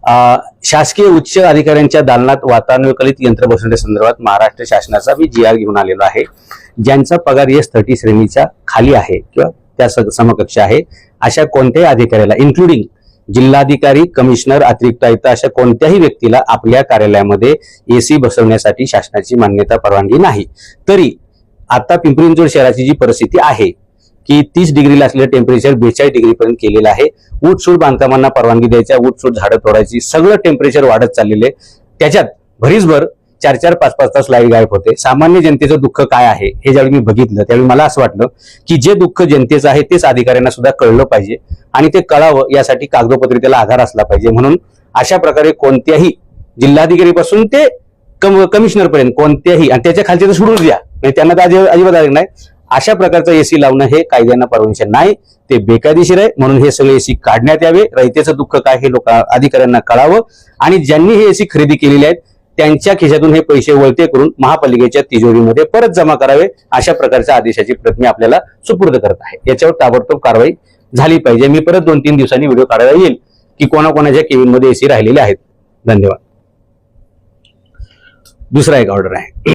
शासकीय उच्च अधिकाऱ्यांच्या दालनात वातानुकूलित यंत्र बसवण्यासंदर्भात महाराष्ट्र शासनाचा मी GR घेऊन आलेलो आहे. ज्यांचा पगार S30 श्रेणीच्या खाली आहे किंवा त्या समकक्ष आहे अशा कोणत्याही अधिकाऱ्याला इन्क्लुडिंग जिल्हाधिकारी, कमिशनर, अतिरिक्त आयुक्त अशा कोणत्याही व्यक्तीला आपल्या कार्यालयामध्ये AC बसवण्यासाठी शासनाची मान्यता परवानगी नाही. तरी आता पिंपरी चिंचवड शहराची जी परिस्थिती आहे की 30 डिग्रीला असलेलं टेम्परेचर 42 डिग्री पर्यंत केलेलं आहे. उठसूट बांधकामांना परवानगी द्यायच्या, उठसूट झाडं तोडायची, सगळं टेम्परेचर वाढत चाललेले. त्याच्यात भरीसभर 4-4, 5-5 तास लाईट गायब होते. सामान्य जनतेचं दुःख काय आहे हे ज्यावेळी मी बघितलं त्यावेळी मला असं वाटलं की जे दुःख जनतेचं आहे तेच अधिकाऱ्यांना सुद्धा कळलं पाहिजे आणि ते कळावं यासाठी कागदोपत्री त्याला आधार असला पाहिजे. म्हणून अशा प्रकारे कोणत्याही जिल्हाधिकारीपासून ते कमिशनर पर्यंत कोणत्याही, आणि त्याच्या खालचे तर सोडून द्या, त्यांना तर अजिबात अधिकार नाही, अशा प्रकारचं AC लावणं हे कायद्यांना परमिशन नाही, ते बेकायदेशीर आहे. म्हणून हे सगळे AC काढण्यात यावे. रयतेचं दुःख काय हे लोक अधिकाऱ्यांना कळावं आणि ज्यांनी हे AC खरेदी केलेले आहेत त्यांच्या खिशातून हे पैसे वळते करून महापालिकेच्या तिजोरीमध्ये परत जमा करावे. अशा प्रकारच्या आदेशाची प्रत मी आपल्याला सुपूर्द करत आहे. याच्यावर ताबडतोब कारवाई झाली पाहिजे. मी परत 2-3 दिवसांनी व्हिडिओ काढायला येईल की कोणाकोणाच्या केबिनमध्ये AC राहिलेले आहेत. धन्यवाद. दुसरा एक ऑर्डर आहे.